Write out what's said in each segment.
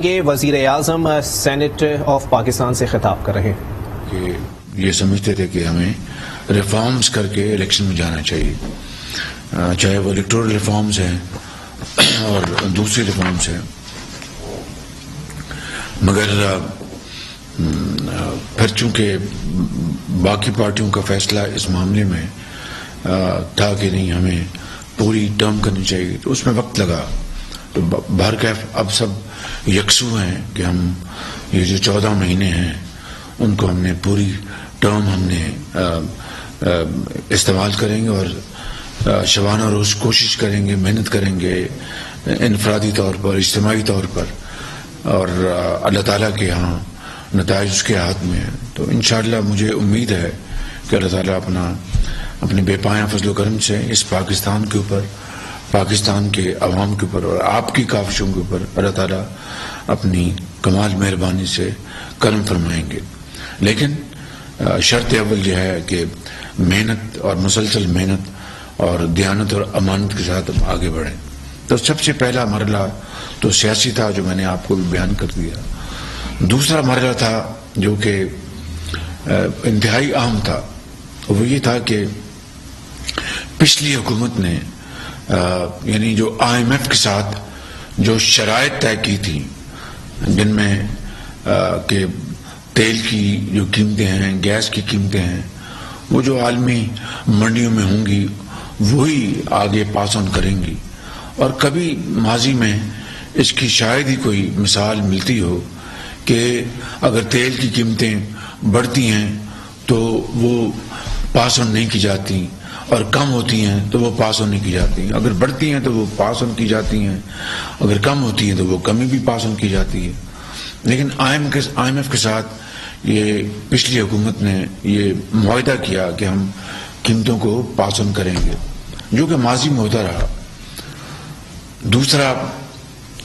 یہ وزیر اعظم Saint of Pakistan سے خطاب کر رہے ہیں کہ یہ سمجھتے تھے کہ ہمیں ریفارمز کر کے الیکشن میں جانا چاہیے، چاہے وہ الیکٹورل ریفارمز ہیں اور دوسری ریفارمز ہیں، مگر پھر چونکہ باقی پارٹیوں کا فیصلہ اس معاملے میں تھا کہ نہیں ہمیں پوری ٹرم کرنی چاہیے، تو اس میں وقت لگا. تو بہرکیف اب سب یکسو ہیں کہ ہم یہ جو 14 مہینے ہیں ان کو ہم نے پوری ٹرم ہم نے استعمال کریں گے اور شبانہ روز کوشش کریں گے، محنت کریں گے انفرادی طور پر، اجتماعی طور پر، اور اللہ تعالیٰ کے ہاں نتائج اس کے ہاتھ میں ہیں. تو انشاءاللہ مجھے امید ہے کہ اللہ تعالیٰ اپنے بے پایاں فضل و کرم سے اس پاکستان کے اوپر، پاکستان کے عوام کے اوپر اور آپ کی کاوشوں کے اوپر اللہ تعالیٰ اپنی کمال مہربانی سے کرم فرمائیں گے. لیکن شرط اول یہ ہے کہ محنت اور مسلسل محنت اور دیانت اور امانت کے ساتھ ہم آگے بڑھیں. تو سب سے پہلا مرحلہ تو سیاسی تھا جو میں نے آپ کو بھی بیان کر دیا. دوسرا مرحلہ تھا جو کہ انتہائی اہم تھا، وہ یہ تھا کہ پچھلی حکومت نے یعنی جو IMF کے ساتھ جو شرائط طے کی تھی، جن میں کہ تیل کی جو قیمتیں ہیں، گیس کی قیمتیں ہیں، وہ جو عالمی منڈیوں میں ہوں گی وہی آگے پاس آن کریں گی. اور کبھی ماضی میں اس کی شاید ہی کوئی مثال ملتی ہو کہ اگر تیل کی قیمتیں بڑھتی ہیں تو وہ پاس آن نہیں کی جاتی، اور کم ہوتی ہیں تو وہ پاس آن نہیں کی جاتی ہیں. اگر بڑھتی ہیں تو وہ پاس آن کی جاتی ہیں، اگر کم ہوتی ہیں تو وہ کمی بھی پاس آن کی جاتی ہے. لیکن IMF کے ساتھ یہ پچھلی حکومت نے یہ معاہدہ کیا کہ ہم قیمتوں کو پاس آن کریں گے، جو کہ ماضی میں ہوتا رہا. دوسرا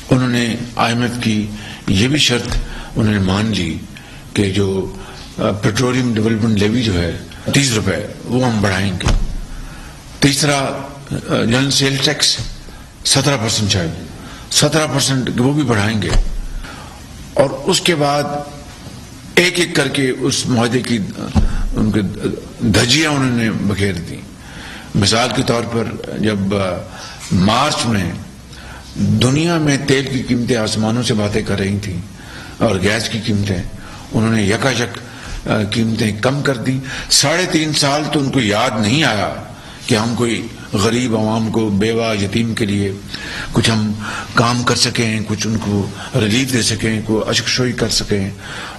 انہوں نے IMF کی یہ بھی شرط انہوں نے مان لی کہ جو پیٹرولیم ڈیولپمنٹ لیوی جو ہے 30 روپے وہ ہم بڑھائیں گے. تیسرا جنرل سیل ٹیکس 17% شاید 17% وہ بھی بڑھائیں گے. اور اس کے بعد ایک ایک کر کے اس معاہدے کی ان کے دھجیاں انہوں نے بکھیر دی. مثال کے طور پر جب مارچ میں دنیا میں تیل کی قیمتیں آسمانوں سے باتیں کر رہی تھیں اور گیس کی قیمتیں، انہوں نے یکایک قیمتیں کم کر دی. 3.5 سال تو ان کو یاد نہیں آیا کہ ہم کوئی غریب عوام کو، بیوہ یتیم کے لیے کچھ ہم کام کر سکیں، کچھ ان کو ریلیف دے سکیں، کوئی اشکشوئی کر سکیں،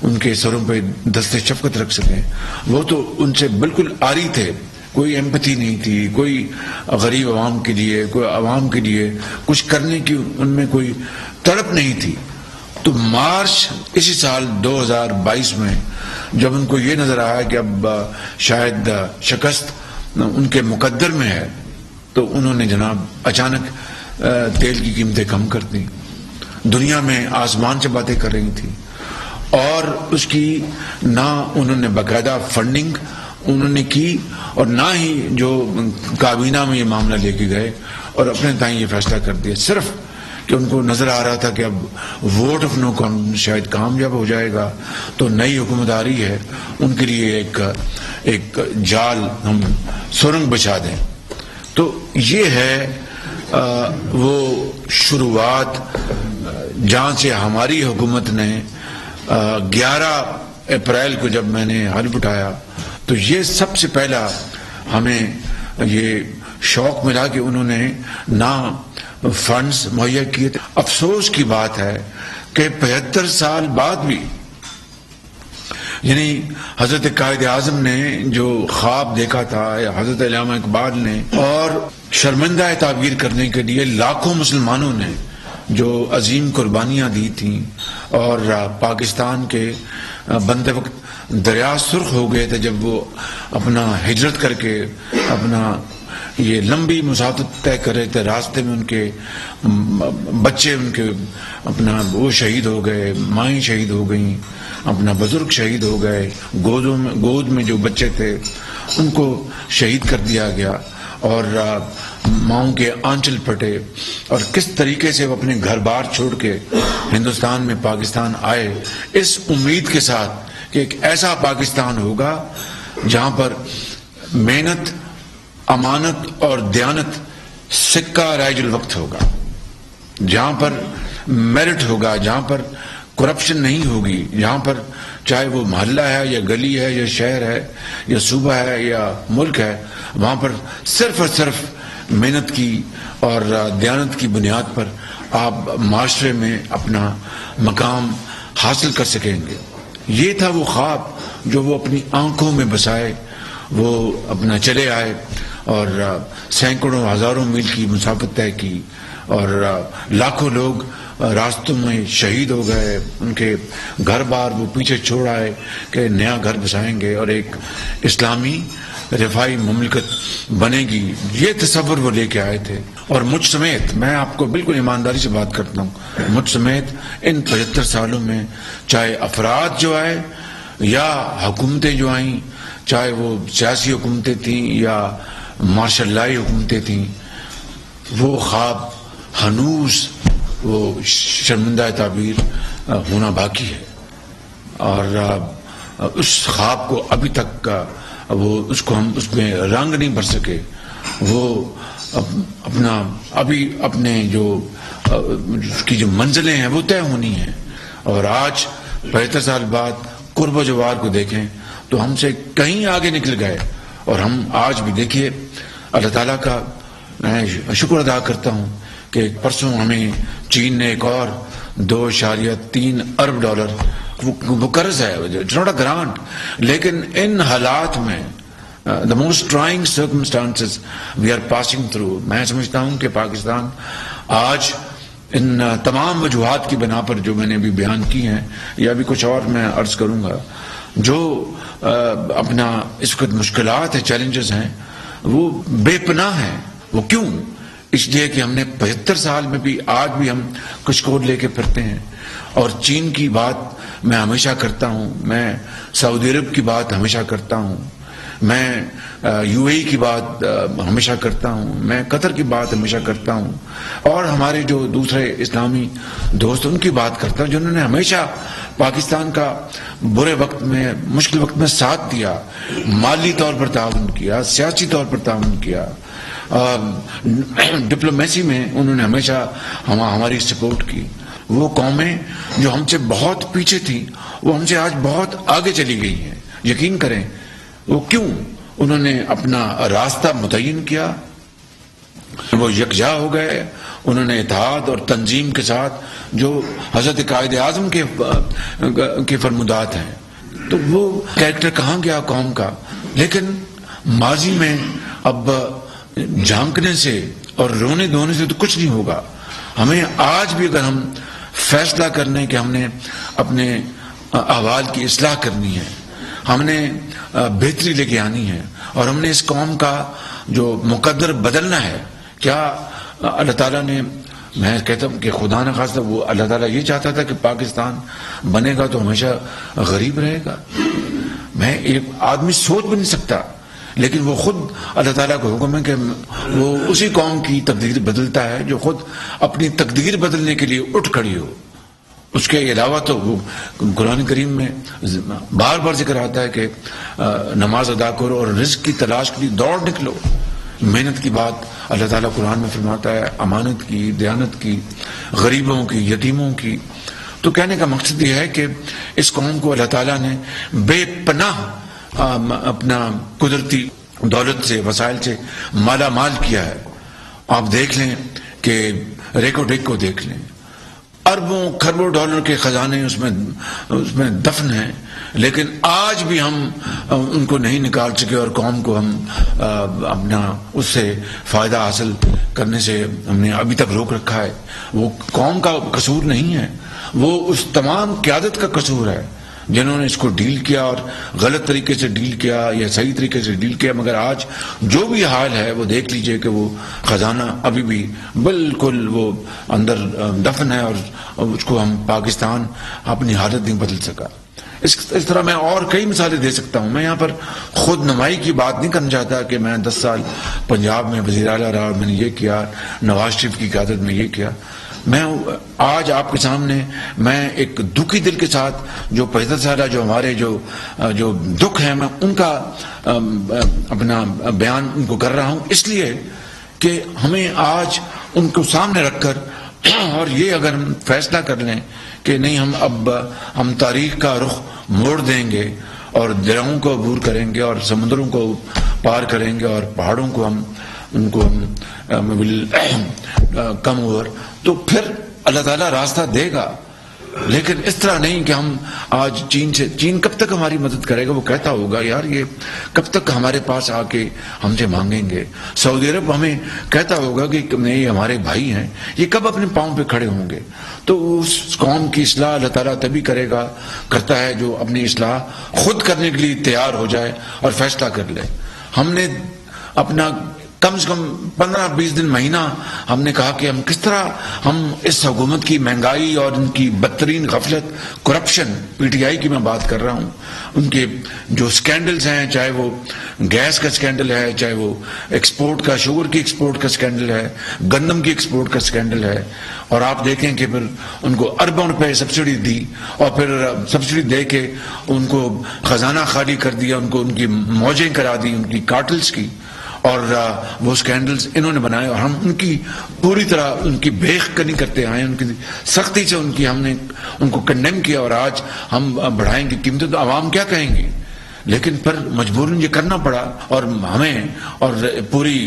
ان کے سروں پہ دست شفقت رکھ سکیں. وہ تو ان سے بالکل عاری تھے، کوئی ایمپتھی نہیں تھی، کوئی غریب عوام کے لیے، کوئی عوام کے لیے کچھ کرنے کی ان میں کوئی تڑپ نہیں تھی. تو مارچ اسی سال 2022 میں جب ان کو یہ نظر آیا کہ اب شاید شکست ان کے مقدر میں ہے، تو انہوں نے جناب اچانک تیل کی قیمتیں کم کر دی. دنیا میں آسمان سے باتیں کر رہی تھی، اور اس کی نہ انہوں نے باقاعدہ فنڈنگ انہوں نے کی، اور نہ ہی جو کابینہ میں یہ معاملہ لے کے گئے اور اپنے تائیں یہ فیصلہ کر دیا، صرف کہ ان کو نظر آ رہا تھا کہ اب ووٹ آف نو کانفیڈنس شاید کامیاب ہو جائے گا، تو نئی حکومت آ رہی ہے، ان کے لیے ایک جال ہم سرنگ بچھا دیں. تو یہ ہے وہ شروعات جہاں سے ہماری حکومت نے 11 اپریل کو جب میں نے حلف اٹھایا تو یہ سب سے پہلا ہمیں یہ شوق ملا کہ انہوں نے نہ فنڈز مہیا کیے تھے. افسوس کی بات ہے کہ 75 سال بعد بھی یعنی حضرت قائد اعظم نے جو خواب دیکھا تھا، یا حضرت علامہ اقبال نے، اور شرمندہ تعبیر کرنے کے لیے لاکھوں مسلمانوں نے جو عظیم قربانیاں دی تھیں، اور پاکستان کے بندے وقت دریا سرخ ہو گئے تھے جب وہ اپنا ہجرت کر کے اپنا یہ لمبی مسافت طے کر رہے تھے. راستے میں ان کے بچے ان کے اپنا وہ شہید ہو گئے، مائیں شہید ہو گئیں، اپنا بزرگ شہید ہو گئے، گود میں جو بچے تھے ان کو شہید کر دیا گیا. اور ماؤں کے آنچل پھٹے اور کس طریقے سے وہ اپنے گھر بار چھوڑ کے ہندوستان میں پاکستان آئے، اس امید کے ساتھ کہ ایک ایسا پاکستان ہوگا جہاں پر محنت، امانت اور دیانت سکہ رائج الوقت ہوگا، جہاں پر میرٹ ہوگا، جہاں پر کرپشن نہیں ہوگی، جہاں پر چاہے وہ محلہ ہے یا گلی ہے یا شہر ہے یا صوبہ ہے یا ملک ہے، وہاں پر صرف اور صرف محنت کی اور دیانت کی بنیاد پر آپ معاشرے میں اپنا مقام حاصل کر سکیں گے۔ یہ تھا وہ خواب جو وہ اپنی آنکھوں میں بسائے، وہ اپنا چلے آئے اور سینکڑوں ہزاروں میل کی مسافت طے کی اور لاکھوں لوگ راستوں میں شہید ہو گئے، ان کے گھر بار وہ پیچھے چھوڑ آئے کہ نیا گھر بسائیں گے اور ایک اسلامی رفائی مملکت بنے گی، یہ تصور وہ لے کے آئے تھے۔ اور مجھ سمیت، میں آپ کو بالکل ایمانداری سے بات کرتا ہوں، مجھ سمیت ان 75 سالوں میں چاہے افراد جو آئے یا حکومتیں جو آئیں، چاہے وہ سیاسی حکومتیں تھیں یا مارشل لائی حکومتیں تھیں، وہ خواب ہنوز وہ شرمندہ تعبیر ہونا باقی ہے، اور اس خواب کو ابھی تک وہ اس کو ہم اس میں رنگ نہیں بھر سکے۔ وہ اپنا ابھی اپنے جو اس کی جو منزلیں ہیں وہ طے ہونی ہیں، اور آج 75 سال بعد قرب و جوار کو دیکھیں تو ہم سے کہیں آگے نکل گئے، اور ہم آج بھی دیکھیے اللہ تعالیٰ کا میں شکر ادا کرتا ہوں کہ پرسوں ہمیں چین نے ایک اور $2.3 ارب وہ قرض ہے، اٹس ناٹ اے گرانٹ، لیکن ان حالات میں the most trying circumstances we are passing through، میں سمجھتا ہوں کہ پاکستان آج ان تمام وجوہات کی بنا پر جو میں نے ابھی بیان کی ہیں یا بھی کچھ اور میں عرض کروں گا، جو اپنا اس وقت مشکلات ہیں، چیلنجز ہیں، وہ بے پناہ ہیں۔ وہ کیوں؟ اس لیے کہ ہم نے 75 سال میں بھی آج بھی ہم کچھ کوڈ لے کے پھرتے ہیں، اور چین کی بات میں ہمیشہ کرتا ہوں، میں سعودی عرب کی بات ہمیشہ کرتا ہوں، میں یو اے ای کی بات ہمیشہ کرتا ہوں، میں قطر کی بات ہمیشہ کرتا ہوں، اور ہمارے جو دوسرے اسلامی دوست ان کی بات کرتا ہوں جنہوں نے ہمیشہ پاکستان کا برے وقت میں، مشکل وقت میں ساتھ دیا، مالی طور پر تعاون کیا، سیاسی طور پر تعاون کیا، ڈپلومیسی میں انہوں نے ہمیشہ ہماری سپورٹ کی۔ وہ قومیں جو ہم سے بہت پیچھے تھیں وہ ہم سے آج بہت آگے چلی گئی ہیں، یقین کریں۔ وہ کیوں؟ انہوں نے اپنا راستہ متعین کیا، وہ یکجا ہو گئے، انہوں نے اتحاد اور تنظیم کے ساتھ جو حضرت قائد اعظم کے فرمودات ہیں، تو وہ کریکٹر کہاں گیا قوم کا؟ لیکن ماضی میں اب جھانکنے سے اور رونے دھونے سے تو کچھ نہیں ہوگا۔ ہمیں آج بھی اگر ہم فیصلہ کرنے کہ ہم نے اپنے احوال کی اصلاح کرنی ہے، ہم نے بہتری لے کے آنی ہے، اور ہم نے اس قوم کا جو مقدر بدلنا ہے، کیا اللہ تعالیٰ نے، میں کہتا ہوں کہ خدا نہ خواستہ وہ اللہ تعالیٰ یہ چاہتا تھا کہ پاکستان بنے گا تو ہمیشہ غریب رہے گا؟ میں ایک آدمی سوچ بھی نہیں سکتا، لیکن وہ خود اللہ تعالیٰ کو حکم ہے کہ وہ اسی قوم کی تقدیر بدلتا ہے جو خود اپنی تقدیر بدلنے کے لیے اٹھ کھڑی ہو۔ اس کے علاوہ تو وہ قرآن کریم میں بار بار ذکر آتا ہے کہ نماز ادا کرو اور رزق کی تلاش کے لیے دوڑ نکلو۔ محنت کی بات اللہ تعالیٰ قرآن میں فرماتا ہے، امانت کی، دیانت کی، غریبوں کی، یتیموں کی۔ تو کہنے کا مقصد یہ ہے کہ اس قوم کو اللہ تعالیٰ نے بے پناہ اپنا قدرتی دولت سے، وسائل سے مالا مال کیا ہے۔ آپ دیکھ لیں کہ ریکو ڈیک کو دیکھ لیں، اربوں کھربوں ڈالر کے خزانے اس میں دفن ہیں، لیکن آج بھی ہم ان کو نہیں نکال سکے، اور قوم کو ہم اپنا اس سے فائدہ حاصل کرنے سے ہم نے ابھی تک روک رکھا ہے۔ وہ قوم کا قصور نہیں ہے، وہ اس تمام قیادت کا قصور ہے جنہوں نے اس کو ڈیل کیا اور غلط طریقے سے ڈیل کیا یا صحیح طریقے سے ڈیل کیا، مگر آج جو بھی حال ہے وہ دیکھ لیجئے کہ وہ خزانہ ابھی بھی بالکل وہ اندر دفن ہے، اور اس کو ہم پاکستان اپنی حالت نہیں بدل سکا۔ اس طرح میں اور کئی مثالیں دے سکتا ہوں۔ میں یہاں پر خود نمائی کی بات نہیں کرنا چاہتا کہ میں 10 سال پنجاب میں وزیر اعلیٰ رہا اور میں نے یہ کیا، نواز شریف کی قیادت میں یہ کیا۔ میں آج آپ کے سامنے میں ایک دکھی دل کے ساتھ جو 75 سالہ جو ہمارے جو دکھ ہیں، میں ان کا اپنا بیان ان کو کر رہا ہوں، اس لیے کہ ہمیں آج ان کو سامنے رکھ کر اور یہ اگر ہم فیصلہ کر لیں کہ نہیں ہم تاریخ کا رخ موڑ دیں گے اور دریاؤں کو عبور کریں گے اور سمندروں کو پار کریں گے اور پہاڑوں کو ان کو کم اوور، تو پھر اللہ تعالیٰ راستہ دے گا، لیکن اس طرح نہیں کہ ہم آج چین کب تک ہماری مدد کرے گا؟ وہ کہتا ہوگا یار یہ کب تک ہمارے پاس آ کے ہم سے مانگیں گے؟ سعودی عرب ہمیں کہتا ہوگا کہ یہ ہمارے بھائی ہیں، یہ کب اپنے پاؤں پہ کھڑے ہوں گے؟ تو اس قوم کی اصلاح اللہ تعالیٰ تبھی کرتا ہے جو اپنی اصلاح خود کرنے کے لیے تیار ہو جائے اور فیصلہ کر لے۔ ہم نے اپنا کم سے کم 15-20 دن مہینہ ہم نے کہا کہ ہم کس طرح ہم اس حکومت کی مہنگائی اور ان کی بدترین غفلت، کرپشن، پی ٹی آئی کی میں بات کر رہا ہوں، ان کے جو سکینڈلز ہیں، چاہے وہ گیس کا سکینڈل ہے، چاہے وہ ایکسپورٹ کا، شوگر کی ایکسپورٹ کا سکینڈل ہے، گندم کی ایکسپورٹ کا سکینڈل ہے، اور آپ دیکھیں کہ پھر ان کو اربوں روپے سبسڈی دی اور پھر سبسڈی دے کے ان کو خزانہ خالی کر دیا، ان کو ان کی موجیں کرا دی، ان کی کارٹلز کی، اور وہ سکینڈلز انہوں نے بنائے، اور ہم ان کی پوری طرح ان کی بیخ نہیں کرتے آئے، ان کی سختی سے ہم نے ان کو کنڈیم کیا، اور آج ہم بڑھائیں گے قیمتیں تو عوام کیا کہیں گی؟ لیکن پھر مجبوراً یہ کرنا پڑا، اور ہمیں اور پوری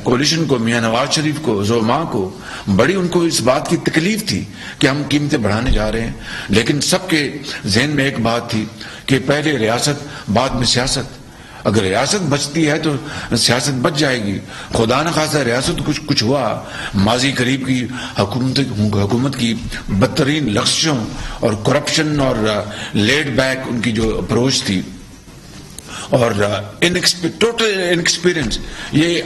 کولیشن کو، میاں نواز شریف کو، زعماء کو بڑی ان کو اس بات کی تکلیف تھی کہ ہم قیمتیں بڑھانے جا رہے ہیں، لیکن سب کے ذہن میں ایک بات تھی کہ پہلے ریاست بعد میں سیاست۔ اگر ریاست بچتی ہے تو سیاست بچ جائے گی، خدا نہ خواستہ ریاست کچھ ہوا، ماضی قریب کی حکومت کی بدترین لغزشوں اور کرپشن اور لیڈ بیک ان کی جو اپروچ تھی اور ٹوٹل انیکسپیرئنس، یہ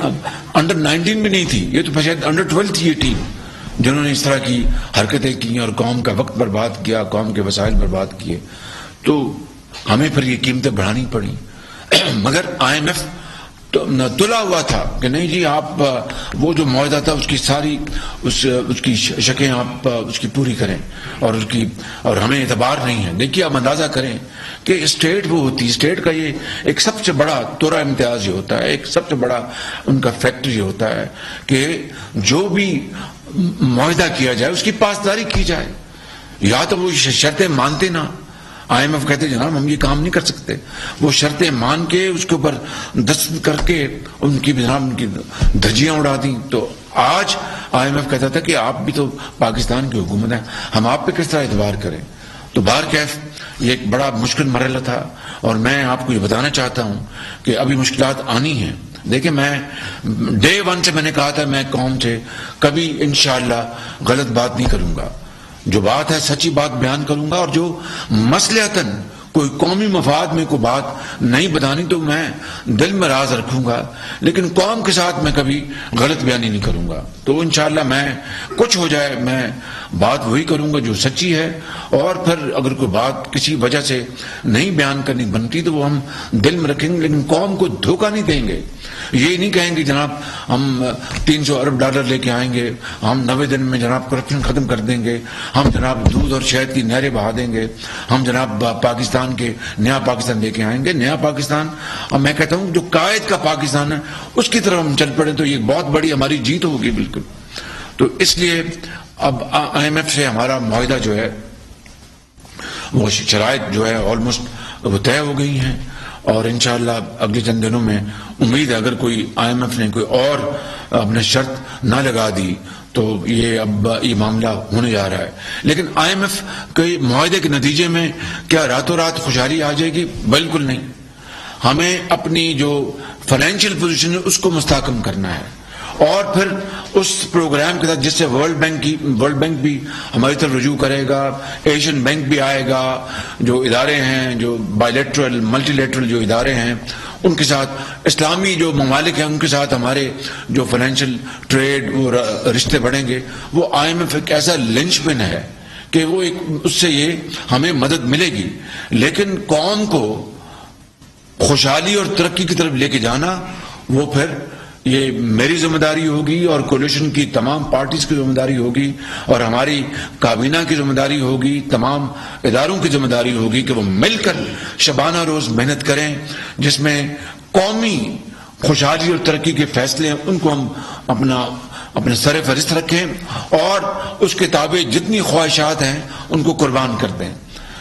انڈر 19 بھی نہیں تھی، یہ تو شاید انڈر 12 تھی یہ ٹیم جنہوں نے اس طرح کی حرکتیں کی اور قوم کا وقت برباد کیا، قوم کے وسائل برباد کیے، تو ہمیں پھر یہ قیمتیں بڑھانی پڑی۔ مگر آئی ایم ایف تلا ہوا تھا کہ نہیں جی آپ وہ جو معاہدہ تھا اس کی ساری اس کی شکیں آپ اس کی پوری کریں، اور ہمیں اعتبار نہیں ہے۔ دیکھیے آپ اندازہ کریں کہ اسٹیٹ وہ ہوتی، اسٹیٹ کا یہ ایک سب سے بڑا تورا امتیاز یہ ہوتا ہے، ایک سب سے بڑا ان کا فیکٹر یہ ہوتا ہے کہ جو بھی معاہدہ کیا جائے اس کی پاسداری کی جائے، یا تو وہ شرطیں مانتے نہ، آئی ایم ایف کہتے جناب ہم یہ کام نہیں کر سکتے، وہ شرطیں مان کے اس کے اوپر دستخط کر کے ان کی دھجیاں اڑا دیں۔ تو آج آئی ایم ایف کہتا تھا کہ آپ بھی تو پاکستان کی حکومت ہے، ہم آپ پہ کس طرح اعتبار کریں؟ تو بہرکیف یہ ایک بڑا مشکل مرحلہ تھا، اور میں آپ کو یہ بتانا چاہتا ہوں کہ ابھی مشکلات آنی ہیں۔ دیکھیں میں ڈے 1 سے میں نے کہا تھا میں قوم سے کبھی انشاءاللہ غلط بات نہیں کروں گا، جو بات ہے سچی بات بیان کروں گا، اور جو مصلحتاً کوئی قومی مفاد میں کوئی بات نہیں بتانی تو میں دل میں راز رکھوں گا، لیکن قوم کے ساتھ میں کبھی غلط بیانی نہیں کروں گا۔ تو انشاءاللہ میں کچھ ہو جائے میں بات وہی کروں گا جو سچی ہے، اور پھر اگر کوئی بات کسی وجہ سے نہیں بیان کرنی بنتی تو وہ ہم دل میں رکھیں گے، لیکن قوم کو دھوکہ نہیں دیں گے۔ یہ نہیں کہیں گے جناب ہم $300 ارب لے کے آئیں گے، ہم 90 دن میں جناب کرپشن ختم کر دیں گے، ہم جناب دودھ اور شہد کی نہریں بہا دیں گے، ہم جناب پاکستان کے نیا پاکستان لے کے آئیں گے۔ نیا پاکستان، اور میں کہتا ہوں جو قائد کا پاکستان ہے اس کی طرف ہم چل پڑے تو یہ بہت بڑی ہماری جیت ہوگی بالکل۔ تو اس لیے اب آئی ایم ایف سے ہمارا معاہدہ جو ہے وہ شرائط جو ہے آلموسٹ وہ طے ہو گئی ہیں، اور انشاءاللہ اگلے چند دنوں میں امید ہے اگر کوئی آئی ایم ایف نے کوئی اور اپنے شرط نہ لگا دی تو اب یہ معاملہ ہونے جا رہا ہے۔ لیکن آئی ایم ایف کے معاہدے کے نتیجے میں کیا راتوں رات خوشحالی آ جائے گی؟ بالکل نہیں۔ ہمیں اپنی جو فائنینشیل پوزیشن ہے اس کو مستحکم کرنا ہے، اور پھر اس پروگرام کے ساتھ جس سے ورلڈ بینک بھی ہماری طرف رجوع کرے گا، ایشین بینک بھی آئے گا، جو ادارے ہیں جو بائی لیٹرل ملٹی لیٹرل جو ادارے ہیں ان کے ساتھ، اسلامی جو ممالک ہیں ان کے ساتھ ہمارے جو فائنینشیل ٹریڈ وہ رشتے بڑھیں گے. وہ IMF ایک ایسا لنچ پن ہے کہ وہ ایک اس سے یہ ہمیں مدد ملے گی، لیکن قوم کو خوشحالی اور ترقی کی طرف لے کے جانا وہ پھر یہ میری ذمہ داری ہوگی اور کولیشن کی تمام پارٹیز کی ذمہ داری ہوگی اور ہماری کابینہ کی ذمہ داری ہوگی، تمام اداروں کی ذمہ داری ہوگی کہ وہ مل کر شبانہ روز محنت کریں، جس میں قومی خوشحالی اور ترقی کے فیصلے ہیں ان کو ہم اپنے سر فہرست رکھیں اور اس کے تابع جتنی خواہشات ہیں ان کو قربان کر دیں.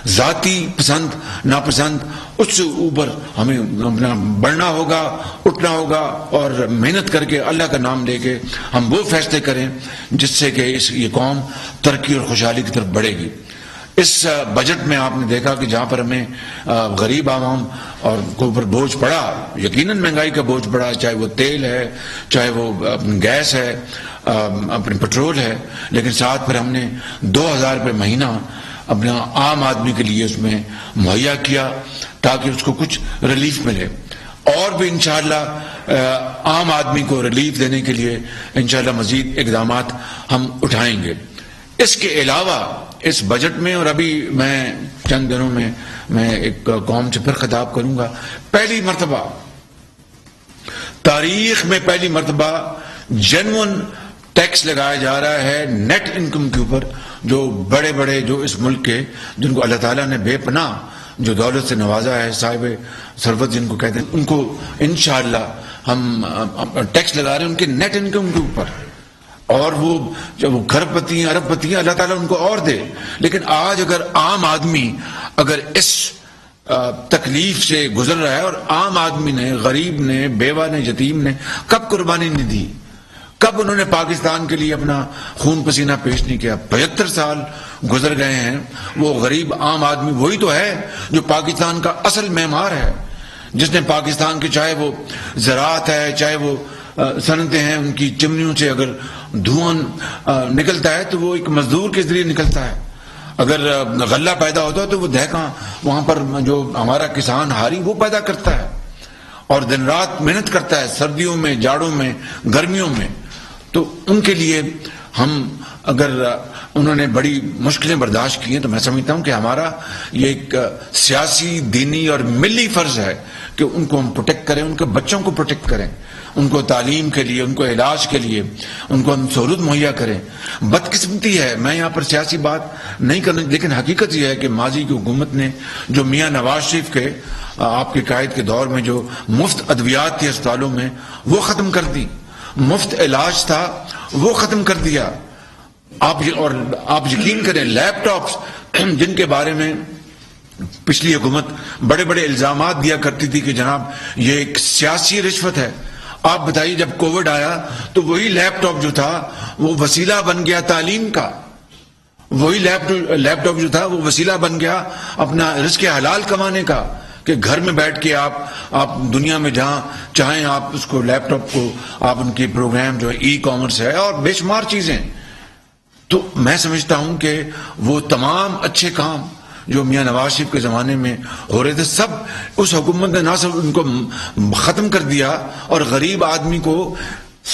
ذاتی پسند ناپسند اس سے اوپر ہمیں اپنا بڑھنا ہوگا، اٹھنا ہوگا اور محنت کر کے اللہ کا نام لے کے ہم وہ فیصلے کریں جس سے کہ یہ قوم ترقی اور خوشحالی کی طرف بڑھے گی. اس بجٹ میں آپ نے دیکھا کہ جہاں پر ہمیں غریب عوام اور کے اوپر بوجھ پڑا، یقیناً مہنگائی کا بوجھ پڑا، چاہے وہ تیل ہے، چاہے وہ گیس ہے، اپنے پٹرول ہے، لیکن ساتھ پھر ہم نے 2000 روپے مہینہ اپنا عام آدمی کے لیے اس میں مہیا کیا تاکہ اس کو کچھ ریلیف ملے. اور بھی انشاءاللہ عام آدمی کو ریلیف دینے کے لیے انشاءاللہ مزید اقدامات ہم اٹھائیں گے. اس کے علاوہ اس بجٹ میں، اور ابھی میں چند دنوں میں ایک قوم سے پھر خطاب کروں گا، پہلی مرتبہ تاریخ میں پہلی مرتبہ جینون ٹیکس لگایا جا رہا ہے نیٹ انکم کے اوپر. جو بڑے جو اس ملک کے جن کو اللہ تعالیٰ نے بے پناہ جو دولت سے نوازا ہے، صاحب ثروت جن کو کہتے ہیں، ان کو انشاءاللہ ہم ٹیکس لگا رہے ہیں ان کے نیٹ انکم کے اوپر. اور وہ جب وہ کھرب پتی ہیں، ارب پتی ہیں، اللہ تعالیٰ ان کو اور دے. لیکن آج اگر عام آدمی اگر اس تکلیف سے گزر رہا ہے، اور عام آدمی نے، غریب نے، بیوہ نے، یتیم نے کب قربانی نہیں دی، کب انہوں نے پاکستان کے لیے اپنا خون پسینہ پیش نہیں کیا؟ 75 سال گزر گئے ہیں. وہ غریب عام آدمی وہی تو ہے جو پاکستان کا اصل معمار ہے، جس نے پاکستان کے چاہے وہ زراعت ہے، چاہے وہ صنعتیں ہیں، ان کی چمنیوں سے اگر دھواں نکلتا ہے تو وہ ایک مزدور کے ذریعے نکلتا ہے. اگر غلہ پیدا ہوتا ہے تو وہ دہقاں وہاں پر جو ہمارا کسان ہاری وہ پیدا کرتا ہے اور دن رات محنت کرتا ہے، سردیوں میں، جاڑوں میں، گرمیوں میں. تو ان کے لیے ہم اگر انہوں نے بڑی مشکلیں برداشت کی ہیں تو میں سمجھتا ہوں کہ ہمارا یہ ایک سیاسی، دینی اور ملی فرض ہے کہ ان کو ہم پروٹیکٹ کریں، ان کے بچوں کو پروٹیکٹ کریں، ان کو تعلیم کے لیے، ان کو علاج کے لیے ان کو ہم سہولت مہیا کریں. بدقسمتی ہے، میں یہاں پر سیاسی بات نہیں کرنا، لیکن حقیقت یہ ہے کہ ماضی کی حکومت نے جو میاں نواز شریف کے آپ کے قائد کے دور میں جو مفت ادویات تھی اسپتالوں میں وہ ختم کر دی، مفت علاج تھا وہ ختم کر دیا. آپ یقین کریں لیپ ٹاپس جن کے بارے میں پچھلی حکومت بڑے الزامات دیا کرتی تھی کہ جناب یہ ایک سیاسی رشوت ہے، آپ بتائیے جب کووڈ آیا تو وہی لیپ ٹاپ جو تھا وہ وسیلہ بن گیا تعلیم کا، وہی لیپ ٹاپ جو تھا وہ وسیلہ بن گیا اپنا رزق حلال کمانے کا، کہ گھر میں بیٹھ کے آپ دنیا میں جہاں چاہیں آپ اس کو لیپ ٹاپ کو آپ ان کے پروگرام جو ای کامرس ہے اور بے شمار چیزیں. تو میں سمجھتا ہوں کہ وہ تمام اچھے کام جو میاں نواز شریف کے زمانے میں ہو رہے تھے سب اس حکومت نے نہ صرف ان کو ختم کر دیا اور غریب آدمی کو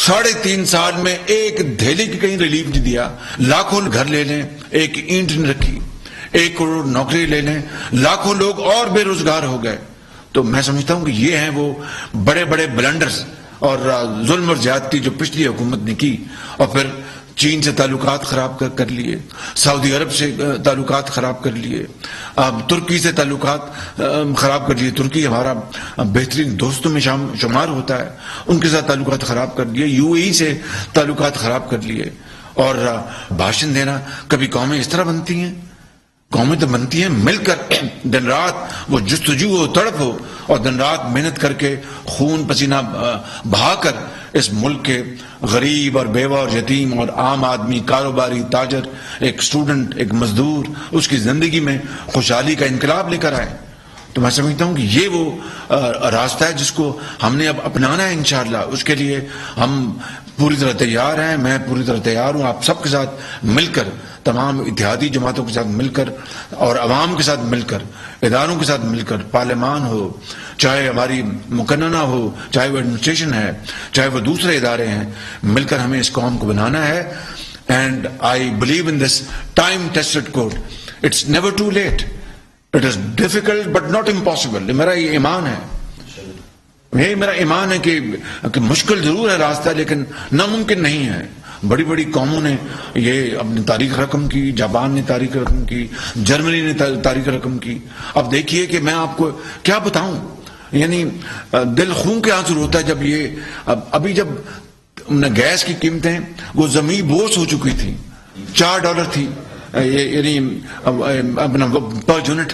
3.5 سال میں ایک دھیلی کی کہیں ریلیف نہیں دیا. لاکھوں گھر لے لیں، ایک اینٹ نہیں رکھی، 1 کروڑ نوکری لے لیں، لاکھوں لوگ اور بے روزگار ہو گئے. تو میں سمجھتا ہوں کہ یہ ہیں وہ بڑے بلنڈرز اور ظلم اور زیادتی جو پچھلی حکومت نے کی. اور پھر چین سے تعلقات خراب کر لیے، سعودی عرب سے تعلقات خراب کر لیے، ترکی سے تعلقات خراب کر لیے. ترکی ہمارا بہترین دوستوں میں شمار ہوتا ہے، ان کے ساتھ تعلقات خراب کر لیے. UAE سے تعلقات خراب کر لیے. اور بھاشن دینا، کبھی قومیں اس طرح بنتی ہیں؟ قومیں تو بنتی ہیں مل کر، دن رات وہ جستجو ہو، تڑپ ہو، اور دن رات محنت کر کے خون پسینہ بہا کر اس ملک کے غریب اور بیوہ اور یتیم اور عام آدمی، کاروباری، تاجر، ایک سٹوڈنٹ، ایک مزدور، اس کی زندگی میں خوشحالی کا انقلاب لے کر آئے. تو میں سمجھتا ہوں کہ یہ وہ راستہ ہے جس کو ہم نے اب اپنانا ہے انشاءاللہ. اس کے لیے ہم پوری طرح تیار ہیں، میں پوری طرح تیار ہوں آپ سب کے ساتھ مل کر، تمام اتحادی جماعتوں کے ساتھ مل کر اور عوام کے ساتھ مل کر، اداروں کے ساتھ مل کر، پارلیمان ہو، چاہے ہماری مقننہ ہو، چاہے وہ ایڈمنسٹریشن ہے، چاہے وہ دوسرے ادارے ہیں، مل کر ہمیں اس قوم کو بنانا ہے. And I believe in this time tested code, it's never too late, it is difficult but not impossible. میرا یہ ایمان ہے، یہی میرا ایمان ہے کہ مشکل ضرور ہے راستہ لیکن ناممکن نہیں ہے. بڑی بڑی قوموں نے یہ اپنی تاریخ رقم کی، جاپان نے تاریخ رقم کی، جرمنی نے تاریخ رقم کی. اب دیکھیے کہ میں آپ کو کیا بتاؤں، یعنی دل خون کے آنسو روتا ہے جب یہ ابھی جب گیس کی قیمتیں وہ زمین بوس ہو چکی تھی، $4 تھی یعنی اپنا پر یونٹ،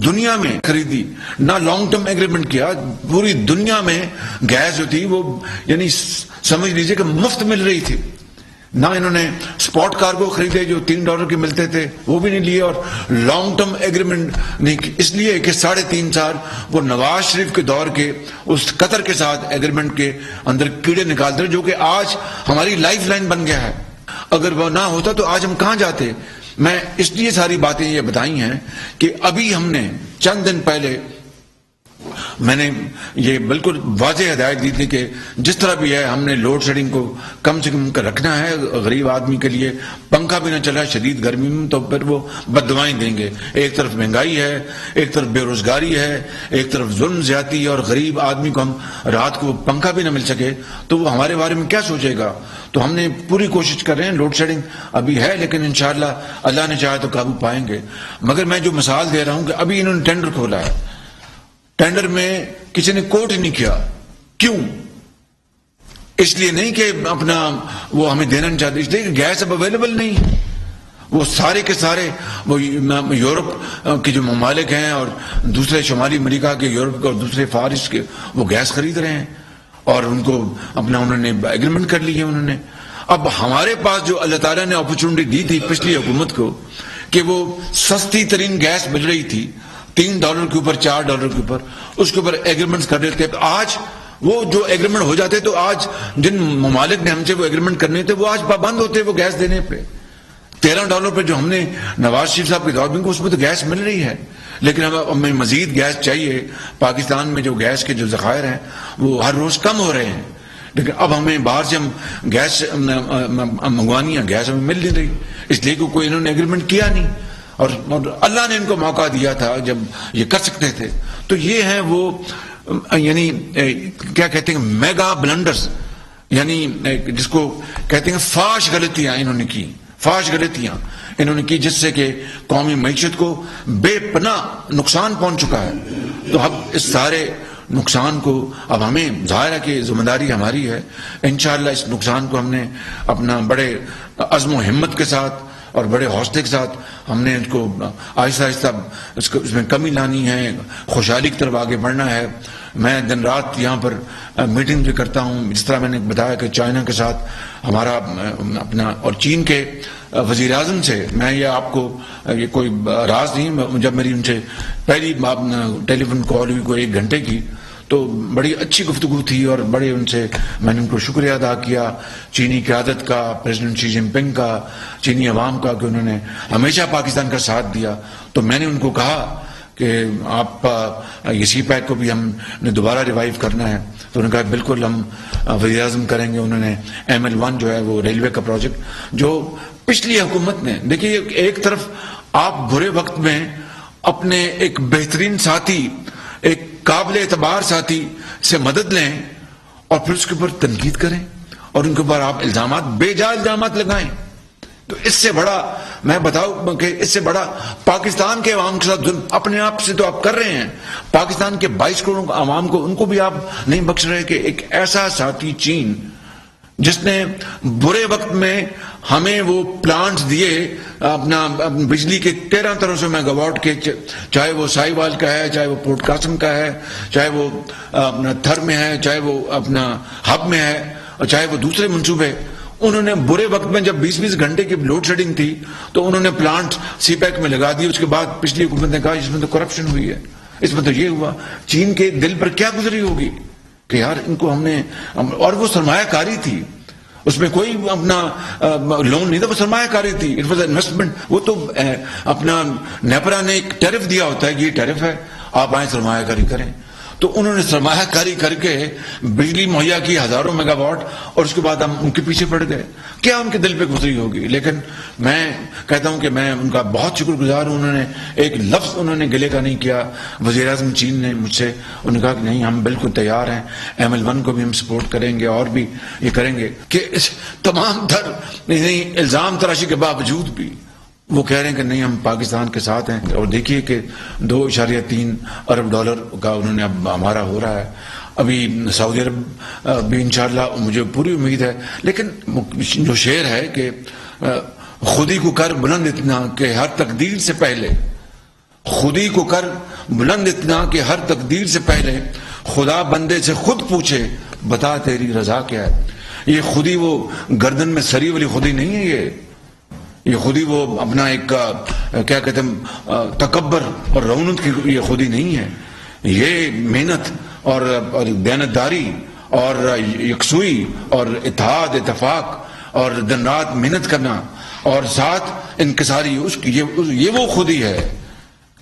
دنیا میں خریدی، نہ لانگ ٹرم ایگریمنٹ کیا، پوری دنیا میں گیس جو تھی وہ یعنی سمجھ لیجئے کہ مفت مل رہی تھی. نہ انہوں نے سپاٹ کارگو خریدے جو $3 کے ملتے تھے وہ بھی نہیں لیے، اور لانگ ٹرم ایگریمنٹ نہیں کی، اس لیے کہ 3.5 سال وہ نواز شریف کے دور کے اس قطر کے ساتھ ایگریمنٹ کے اندر کیڑے نکالتے جو کہ آج ہماری لائف لائن بن گیا ہے. اگر وہ نہ ہوتا تو آج ہم کہاں جاتے. میں اس لیے ساری باتیں یہ بتائی ہیں کہ ابھی ہم نے چند دن پہلے میں نے یہ بالکل واضح ہدایت دی تھی کہ جس طرح بھی ہے ہم نے لوڈ شیڈنگ کو کم سے کم رکھنا ہے. غریب آدمی کے لیے پنکھا بھی نہ چلا شدید گرمی میں تو پھر وہ بددعائیں دیں گے. ایک طرف مہنگائی ہے، ایک طرف بے روزگاری ہے، ایک طرف ظلم زیادتی، اور غریب آدمی کو ہم رات کو پنکھا بھی نہ مل سکے تو وہ ہمارے بارے میں کیا سوچے گا. تو ہم نے پوری کوشش کر رہے ہیں. لوڈ شیڈنگ ابھی ہے لیکن انشاءاللہ اللہ نے چاہا تو قابو پائیں گے. مگر میں جو مثال دے رہا ہوں کہ ابھی انہوں نے ٹینڈر کھولا ہے، ٹینڈر میں کسی نے کوٹ نہیں کیا. کیوں؟ اس لیے نہیں کہ اپنا وہ ہمیں دینا نہیں چاہتے، اس لیے کہ گیس اب اویلیبل نہیں. وہ سارے کے سارے وہ یورپ کے جو ممالک ہیں اور دوسرے شمالی امریکہ کے، یورپ کے اور دوسرے فارس کے، وہ گیس خرید رہے ہیں اور ان کو اپنا انہوں نے ایگریمنٹ کر لی ہے انہوں نے. اب ہمارے پاس جو اللہ تعالیٰ نے اپرچونٹی دی تھی پچھلی حکومت کو کہ وہ سستی ترین گیس مل رہی تھی $3 کے اوپر، $4 کے اوپر، اس کے اوپر ایگریمنٹس کر رہے تھے. آج وہ جو ایگریمنٹ ہو جاتے تو آج جن ممالک نے ہم سے وہ ایگریمنٹ کرنے تھے وہ آج پابند ہوتے وہ گیس دینے پہ. $13 پہ جو ہم نے نواز شریف صاحب کے دور میں اس میں تو گیس مل رہی ہے لیکن ہمیں مزید گیس چاہیے. پاکستان میں جو گیس کے جو ذخائر ہیں وہ ہر روز کم ہو رہے ہیں لیکن اب ہمیں باہر سے ہم گیس منگوانی ہے، گیس ہمیں مل نہیں رہی اس لیے کہ کوئی انہوں نے ایگریمنٹ کیا نہیں اور اللہ نے ان کو موقع دیا تھا جب یہ کر سکتے تھے. تو یہ ہیں وہ یعنی کیا کہتے ہیں میگا بلنڈرز، یعنی جس کو کہتے ہیں فاش غلطیاں انہوں نے کی، فاش غلطیاں انہوں نے کی جس سے کہ قومی معیشت کو بے پناہ نقصان پہنچ چکا ہے. تو اب اس سارے نقصان کو اب ہمیں ظاہر ہے کہ ذمہ داری ہماری ہے. انشاءاللہ اس نقصان کو ہم نے اپنا بڑے عزم و ہمت کے ساتھ اور بڑے حوصلے کے ساتھ ہم نے اس کو آہستہ آہستہ اس میں کمی لانی ہے، خوشحالی کی طرف آگے بڑھنا ہے. میں دن رات یہاں پر میٹنگ بھی کرتا ہوں، جس طرح میں نے بتایا کہ چائنا کے ساتھ ہمارا اپنا اور چین کے وزیر اعظم سے میں یہ آپ کو یہ کوئی راز نہیں، جب میری ان سے پہلی ٹیلی فون کال ہوئی کوئی 1 گھنٹے کی تو بڑی اچھی گفتگو تھی اور بڑے ان سے میں نے ان کو شکریہ ادا کیا چینی قیادت کا، پریزیڈنٹ شی جن پنگ کا، چینی عوام کا کہ انہوں نے ہمیشہ پاکستان کا ساتھ دیا. تو میں نے ان کو کہا کہ آپ یہ سی پیک کو بھی ہم نے دوبارہ ریوائیو کرنا ہے. تو انہوں نے کہا بالکل ہم وزیر اعظم کریں گے. انہوں نے ML1 جو ہے وہ ریلوے کا پروجیکٹ جو پچھلی حکومت نے، دیکھیے ایک طرف آپ برے وقت میں اپنے ایک بہترین ساتھی، ایک قابل اعتبار ساتھی سے مدد لیں اور پھر اس کے اوپر تنقید کریں اور ان کے اوپر آپ الزامات، بے جا الزامات لگائیں. تو اس سے بڑا میں بتاؤں کہ اس سے بڑا پاکستان کے عوام کے ساتھ ظلم اپنے آپ سے تو آپ کر رہے ہیں. پاکستان کے 22 کروڑ عوام کو ان کو بھی آپ نہیں بخش رہے کہ ایک ایسا ساتھی چین جس نے برے وقت میں ہمیں وہ پلانٹس دیے اپنا بجلی کے 1300 میگا واٹ کے، چاہے وہ سائی وال کا ہے، چاہے وہ پورٹ قاسم کا ہے، چاہے وہ اپنا تھر میں ہے، چاہے وہ اپنا ہب میں ہے اور چاہے وہ دوسرے منصوبے. انہوں نے برے وقت میں جب 20 گھنٹے کی لوڈ شیڈنگ تھی تو انہوں نے پلانٹ سی پیک میں لگا دیے. اس کے بعد پچھلی حکومت نے کہا اس میں تو کرپشن ہوئی ہے، اس میں تو یہ ہوا. چین کے دل پر کیا گزری ہوگی کہ یار ان کو ہم نے، اور وہ سرمایہ کاری تھی. اس میں کوئی اپنا لون نہیں تھا، وہ سرمایہ کاری تھی، اٹ واز انویسٹمنٹ. وہ تو اپنا نیپرا نے ایک ٹیرف دیا ہوتا ہے کہ یہ ٹیرف ہے، آپ آئیں سرمایہ کاری کریں. تو انہوں نے سرمایہ کاری کر کے بجلی مہیا کی ہزاروں میگا واٹ، اور اس کے بعد ہم ان کے پیچھے پڑ گئے. کیا ان کے دل پہ گزری ہوگی؟ لیکن میں کہتا ہوں کہ میں ان کا بہت شکر گزار ہوں. انہوں نے ایک لفظ انہوں نے گلے کا نہیں کیا. وزیر اعظم چین نے مجھ سے انہوں نے کہا کہ نہیں، ہم بالکل تیار ہیں، ML1 کو بھی ہم سپورٹ کریں گے اور بھی یہ کریں گے. کہ اس تمام تر الزام تراشی کے باوجود بھی وہ کہہ رہے ہیں کہ نہیں، ہم پاکستان کے ساتھ ہیں. اور دیکھیے کہ $2.3 ارب کا انہوں نے اب ہمارا ہو رہا ہے. ابھی سعودی عرب بھی انشاءاللہ مجھے پوری امید ہے. لیکن جو شعر ہے کہ خودی کو کر بلند اتنا کہ ہر تقدیر سے پہلے، خودی کو کر بلند اتنا کہ ہر تقدیر سے پہلے خدا بندے سے خود پوچھے بتا تیری رضا کیا ہے. یہ خودی وہ گردن میں سری والی خودی نہیں ہے، یہ خودی وہ اپنا ایک کیا کہتے ہیں تکبر اور رونت کی یہ خودی نہیں ہے. یہ محنت اور دیانتداری اور یکسوئی اور اتحاد اتفاق اور دن رات محنت کرنا اور ساتھ انکساری، یہ وہ خودی ہے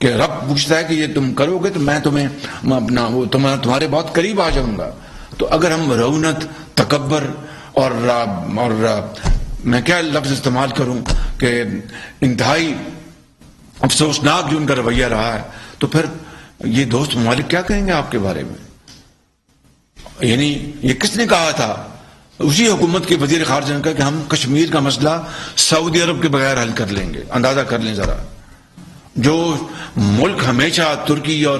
کہ رب پوچھتا ہے کہ یہ تم کرو گے تو میں تمہیں اپنا وہ تمہارے بہت قریب آ جاؤں گا. تو اگر ہم رونت، تکبر اور میں کیا لفظ استعمال کروں کہ انتہائی افسوسناک جو ان کا رویہ رہا ہے، تو پھر یہ دوست ممالک کیا کہیں گے آپ کے بارے میں؟ یعنی یہ کس نے کہا تھا؟ اسی حکومت کے وزیر خارجہ نے کہا کہ ہم کشمیر کا مسئلہ سعودی عرب کے بغیر حل کر لیں گے. اندازہ کر لیں ذرا، جو ملک ہمیشہ ترکی اور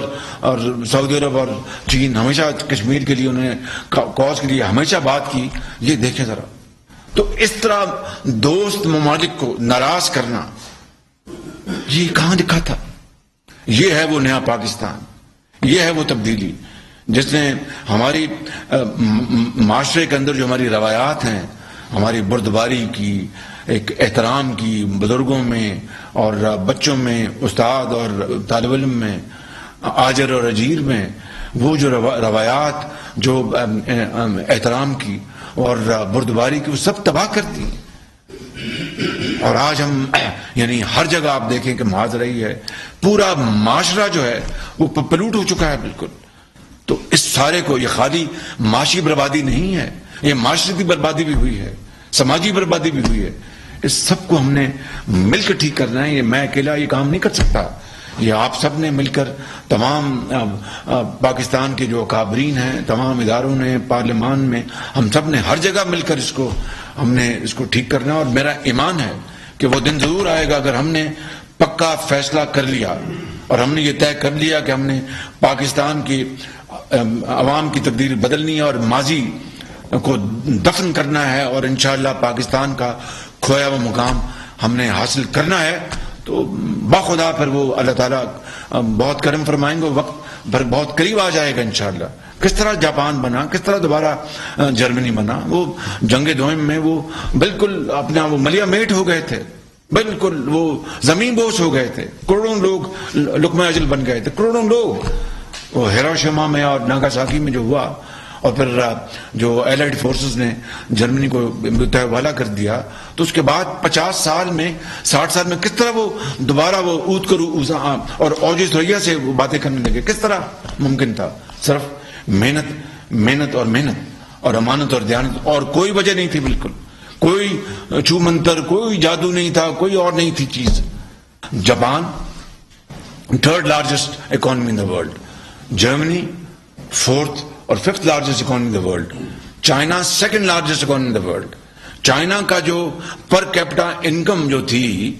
سعودی عرب اور چین ہمیشہ کشمیر کے لیے انہوں نے کاز کے لیے ہمیشہ بات کی، یہ دیکھیں ذرا. تو اس طرح دوست ممالک کو ناراض کرنا، یہ کہاں لکھا تھا؟ یہ ہے وہ نیا پاکستان، یہ ہے وہ تبدیلی جس نے ہماری معاشرے کے اندر جو ہماری روایات ہیں، ہماری بردباری کی، ایک احترام کی بزرگوں میں اور بچوں میں، استاد اور طالب علم میں، آجر اور اجیر میں، وہ جو روایات جو احترام کی اور بردباری کی، وہ سب تباہ کرتی ہیں. اور آج ہم یعنی ہر جگہ آپ دیکھیں کہ معاذ رہی ہے، پورا معاشرہ جو ہے وہ پلوٹ ہو چکا ہے بالکل. تو اس سارے کو، یہ خالی معاشی بربادی نہیں ہے، یہ معاشرتی بربادی بھی ہوئی ہے، سماجی بربادی بھی ہوئی ہے. اس سب کو ہم نے مل کر ٹھیک کرنا ہے. یہ میں اکیلا یہ کام نہیں کر سکتا، یہ آپ سب نے مل کر، تمام پاکستان کے جو اکابرین ہیں، تمام اداروں نے، پارلیمان میں، ہم سب نے ہر جگہ مل کر ہم نے اس کو ٹھیک کرنا. اور میرا ایمان ہے کہ وہ دن ضرور آئے گا اگر ہم نے پکا فیصلہ کر لیا اور ہم نے یہ طے کر لیا کہ ہم نے پاکستان کی عوام کی تقدیر بدلنی ہے اور ماضی کو دفن کرنا ہے، اور انشاءاللہ پاکستان کا کھویا ہوا مقام ہم نے حاصل کرنا ہے. تو باخدا پھر وہ اللہ تعالیٰ بہت کرم فرمائیں گے، وقت پھر بہت قریب آ جائے گا انشاءاللہ. کس طرح جاپان بنا، کس طرح دوبارہ جرمنی بنا. وہ جنگ دوئم میں وہ بالکل اپنا وہ ملیا میٹ ہو گئے تھے، بالکل وہ زمین بوس ہو گئے تھے، کروڑوں لوگ لقمہ اجل بن گئے تھے، کروڑوں لوگ. وہ ہیروشیما میں اور ناگاساکی میں جو ہوا، اور پھر جو ایلائڈ فورسز نے جرمنی کو حوالہ کر دیا، تو اس کے بعد 50 سال میں 60 سال میں کس طرح وہ دوبارہ وہ اود کرو اور اوج ثریا سے وہ باتیں کرنے لگے. کس طرح ممکن تھا؟ صرف محنت اور امانت اور دیانت، اور کوئی وجہ نہیں تھی. بالکل کوئی چھو منتر، کوئی جادو نہیں تھا، کوئی اور نہیں تھی چیز. Japan 3rd largest economy in the world, Germany 4th اور 5th largest economy in the world, China 2nd largest economy in the world. China کا جو پر کیپٹا انکم جو تھی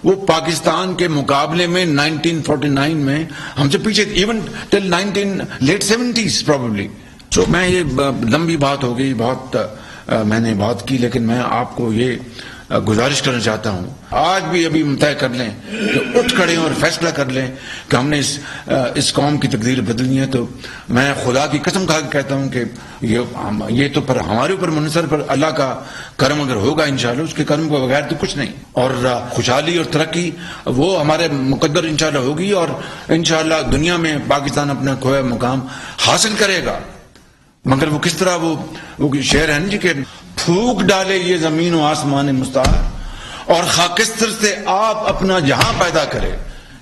وہ پاکستان کے مقابلے میں 1949 میں ہم سے پیچھے، ایون ٹل late 70s probably. تو میں یہ لمبی بات ہو گئی، بہت میں نے بات کی، لیکن میں آپ کو یہ گزارش کرنا چاہتا ہوں، آج بھی ابھی طے کر لیں کہ اٹھ کھڑے اور فیصلہ کر لیں کہ ہم نے اس قوم کی تقدیر بدلنی ہے. تو میں خدا کی قسم کھا کے کہتا ہوں کہ یہ تو پر ہمارے اوپر منحصر، پر اللہ کا کرم اگر ہوگا انشاءاللہ، اس کے کرم کو بغیر تو کچھ نہیں. اور خوشحالی اور ترقی وہ ہمارے مقدر انشاءاللہ ہوگی، اور انشاءاللہ دنیا میں پاکستان اپنا کھویا مقام حاصل کرے گا. مگر وہ کس طرح، وہ شعر ہے نا جی کہ پھونک ڈالے یہ زمین و آسمان مستعار، اور خاکستر سے آپ اپنا جہاں پیدا کرے،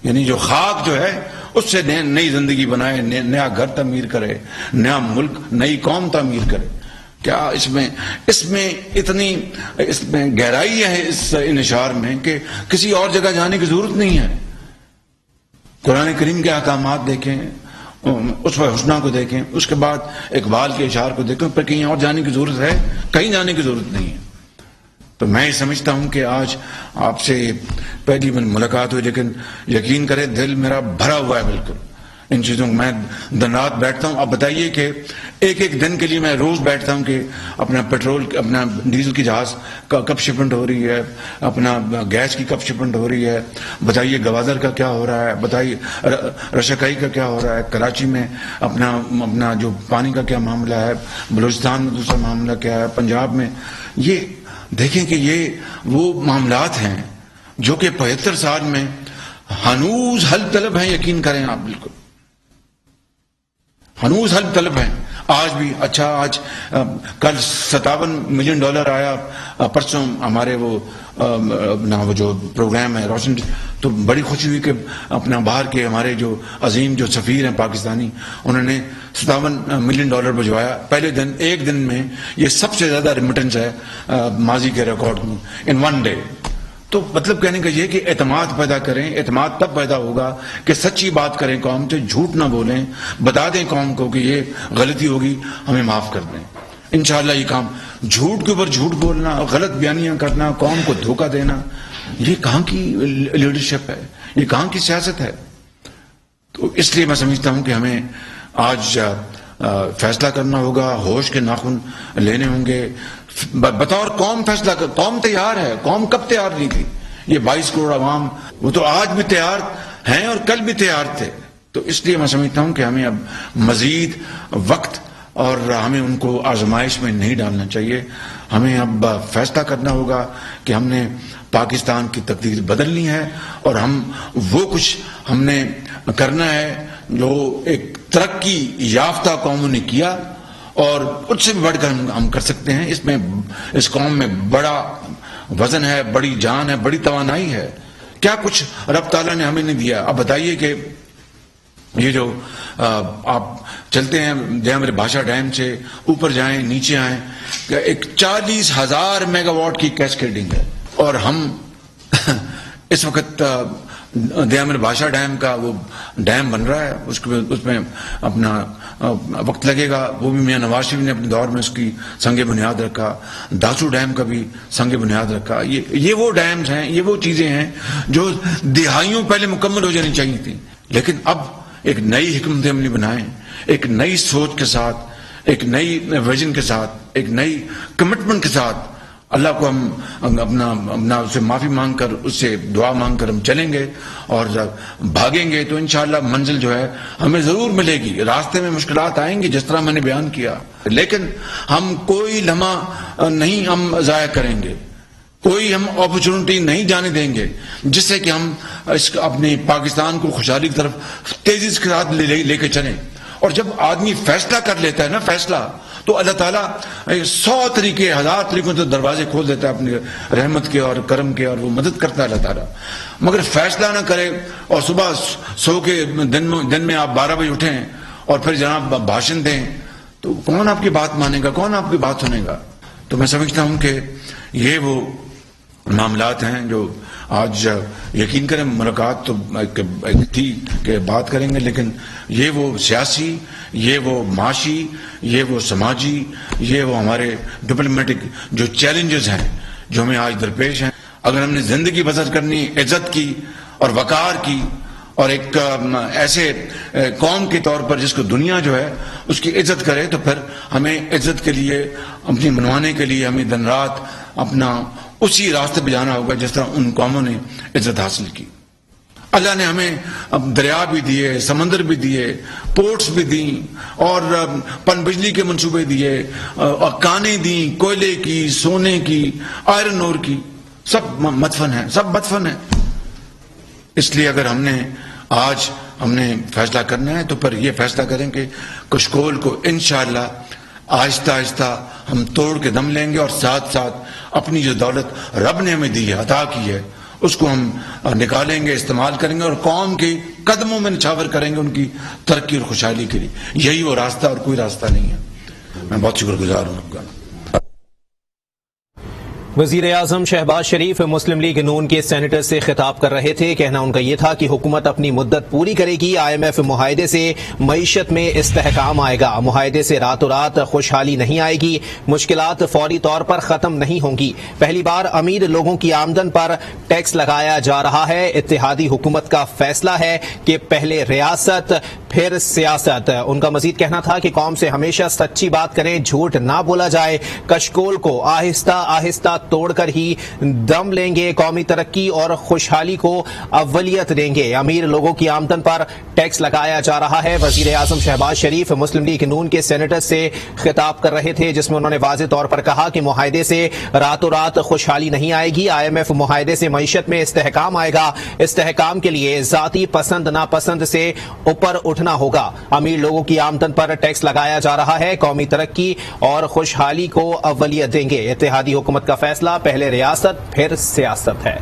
یعنی جو خاک جو ہے اس سے نئی زندگی بنائے، نیا گھر تعمیر کرے، نیا ملک، نئی قوم تعمیر کرے. کیا اس میں اتنی گہرائی ہے اس انشار میں کہ کسی اور جگہ جانے کی ضرورت نہیں ہے. قرآن کریم کے احکامات دیکھیں، اسوہ حسنہ کو دیکھیں، اس کے بعد اقبال کے اشعار کو دیکھیں، پھر کہیں اور جانے کی ضرورت ہے؟ کہیں جانے کی ضرورت نہیں ہے. تو میں سمجھتا ہوں کہ آج آپ سے پہلی ملاقات ہوئی، لیکن یقین کریں دل میرا بھرا ہوا ہے بالکل ان چیزوں کو. میں دن رات بیٹھتا ہوں. اب بتائیے کہ ایک دن کے لیے میں روز بیٹھتا ہوں کہ اپنا پیٹرول، اپنا ڈیزل کی جہاز کب شپمنٹ ہو رہی ہے، اپنا گیس کی کب شپمنٹ ہو رہی ہے، بتائیے گوادر کا کیا ہو رہا ہے، بتائیے رشکائی کا کیا ہو رہا ہے، کراچی میں اپنا جو پانی کا کیا معاملہ ہے، بلوچستان میں دوسرا معاملہ کیا ہے، پنجاب میں. یہ دیکھیں کہ یہ وہ معاملات ہیں جو کہ 75 سال میں ہنوز حل طلب ہیں. یقین کریں آپ، بالکل ہنوز حل طلب ہیں آج بھی. اچھا، آج کل $57 ملین آیا، پرسوں ہمارے وہ جو پروگرام ہے روشن، تو بڑی خوشی ہوئی کہ اپنا باہر کے ہمارے جو عظیم جو سفیر ہیں پاکستانی، انہوں نے $57 ملین بھجوایا پہلے دن. ایک دن میں یہ سب سے زیادہ ریمیٹنس ہے ماضی کے ریکارڈ میں، ان ون ڈے. تو مطلب کہنے کا یہ کہ اعتماد پیدا کریں. اعتماد تب پیدا ہوگا کہ سچی بات کریں قوم سے، جھوٹ نہ بولیں، بتا دیں قوم کو کہ یہ غلطی ہوگی، ہمیں معاف کر دیں. انشاءاللہ یہ کام، جھوٹ کے اوپر جھوٹ بولنا، غلط بیانیاں کرنا، قوم کو دھوکہ دینا، یہ کہاں کی لیڈرشپ ہے، یہ کہاں کی سیاست ہے. تو اس لیے میں سمجھتا ہوں کہ ہمیں آج فیصلہ کرنا ہوگا، ہوش کے ناخن لینے ہوں گے. بطور قوم فیصلہ کر، قوم تیار ہے. قوم کب تیار نہیں تھی؟ یہ 22 کروڑ عوام، وہ تو آج بھی تیار ہیں اور کل بھی تیار تھے. تو اس لیے میں سمجھتا ہوں کہ ہمیں اب مزید وقت اور ہمیں ان کو آزمائش میں نہیں ڈالنا چاہیے. ہمیں اب فیصلہ کرنا ہوگا کہ ہم نے پاکستان کی تقدیر بدلنی ہے، اور وہ کچھ ہم نے کرنا ہے جو ایک ترقی یافتہ قوموں نے کیا، اور اس سے بھی بڑھ کر ہم کر سکتے ہیں. اس قوم میں بڑا وزن ہے، بڑی جان ہے، بڑی توانائی ہے. کیا کچھ رب تعالیٰ نے ہمیں نہیں دیا. اب بتائیے کہ یہ جو آپ چلتے ہیں جے بھاشا ڈیم سے اوپر جائیں نیچے آئیں، ایک 40,000 میگا واٹ کی کیسکیڈنگ ہے، اور ہم اس وقت دیامر بھاشا ڈیم کا وہ ڈیم بن رہا ہے، اس میں اپنا وقت لگے گا. وہ بھی میاں نواز شریف نے اپنے دور میں اس کی سنگ بنیاد رکھا. داسو ڈیم کا بھی سنگ بنیاد رکھا. یہ وہ ڈیمز ہیں، یہ وہ چیزیں ہیں جو دہائیوں پہلے مکمل ہو جانی چاہیے تھی. لیکن اب ایک نئی حکمت عملی بنائیں، ایک نئی سوچ کے ساتھ، ایک نئی ویژن کے ساتھ، ایک نئی کمٹمنٹ کے ساتھ. اللہ کو ہم اپنا اس سے معافی مانگ کر، اس سے دعا مانگ کر ہم چلیں گے اور بھاگیں گے تو انشاءاللہ منزل جو ہے ہمیں ضرور ملے گی. راستے میں مشکلات آئیں گی جس طرح میں نے بیان کیا، لیکن ہم کوئی لمحہ نہیں ہم ضائع کریں گے، کوئی ہم اپرچونٹی نہیں جانے دیں گے جس سے کہ ہم اپنے پاکستان کو خوشحالی کی طرف تیزی کے ساتھ لے کے چلیں. اور جب آدمی فیصلہ کر لیتا ہے نا، فیصلہ، تو اللہ تعالیٰ 100 طریقے 1000 طریقوں سے دروازے کھول دیتا ہے اپنی رحمت کے اور کرم کے، اور وہ مدد کرتا ہے اللہ تعالیٰ. مگر فیصلہ نہ کرے اور صبح سو کے دن میں آپ 12 بجے اٹھیں اور پھر جناب بھاشن دیں، تو کون آپ کی بات مانے گا، کون آپ کی بات سنے گا. تو میں سمجھتا ہوں کہ یہ وہ معاملات ہیں جو آج یقین کریں ملاقات تو تھی کہ بات کریں گے، لیکن یہ وہ سیاسی، یہ وہ معاشی، یہ وہ سماجی، یہ وہ ہمارے ڈپلومیٹک جو چیلنجز ہیں جو ہمیں آج درپیش ہیں. اگر ہم نے زندگی بسر کرنی عزت کی اور وقار کی، اور ایک ایسے قوم کے طور پر جس کو دنیا جو ہے اس کی عزت کرے، تو پھر ہمیں عزت کے لیے، اپنی بنوانے کے لیے ہمیں دن رات اپنا اسی راستے پہ جانا ہوگا جس طرح ان قوموں نے عزت حاصل کی. اللہ نے ہمیں دریا بھی دیے، سمندر بھی دیے، پورٹس بھی دیں، اور پن بجلی کے منصوبے دیے، کانیں دیں، کوئلے کی، سونے کی، آئرن اور کی، سب مدفن ہیں، سب مدفن ہیں. اس لیے اگر آج ہم نے فیصلہ کرنا ہے تو پھر یہ فیصلہ کریں کہ کشکول کو انشاءاللہ آہستہ آہستہ ہم توڑ کے دم لیں گے، اور ساتھ ساتھ اپنی جو دولت رب نے ہمیں دی ہے، عطا کی ہے، اس کو ہم نکالیں گے، استعمال کریں گے، اور قوم کے قدموں میں نچھاور کریں گے ان کی ترقی اور خوشحالی کے لیے. یہی وہ راستہ اور کوئی راستہ نہیں ہے. میں بہت شکر گزار ہوں آپ کا. وزیر اعظم شہباز شریف مسلم لیگ نون کے سینیٹر سے خطاب کر رہے تھے. کہنا ان کا یہ تھا کہ حکومت اپنی مدت پوری کرے گی. IMF معاہدے سے معیشت میں استحکام آئے گا. معاہدے سے راتوں رات خوشحالی نہیں آئے گی. مشکلات فوری طور پر ختم نہیں ہوں گی. پہلی بار امیر لوگوں کی آمدن پر ٹیکس لگایا جا رہا ہے. اتحادی حکومت کا فیصلہ ہے کہ پہلے ریاست پھر سیاست. ان کا مزید کہنا تھا کہ قوم سے ہمیشہ سچی بات کریں، جھوٹ نہ بولا جائے. کشکول کو آہستہ آہستہ توڑ کر ہی دم لیں گے. قومی ترقی اور خوشحالی کو اولیت دیں گے. امیر لوگوں کی آمدن پر ٹیکس لگایا جا رہا ہے. وزیر اعظم شہباز شریف مسلم لیگ نون کے سینیٹر سے خطاب کر رہے تھے، جس میں انہوں نے واضح طور پر کہا کہ معاہدے سے راتوں رات خوشحالی نہیں آئے گی. IMF معاہدے سے معیشت میں استحکام آئے گا. استحکام کے لیے ذاتی پسند ناپسند سے اوپر اٹھنا ہوگا. امیر لوگوں کی آمدن پر ٹیکس لگایا جا رہا ہے. قومی ترقی اور خوشحالی کو اولیت دیں گے. اتحادی حکومت کا فیصلہ پہلے ریاست پھر سیاست ہے.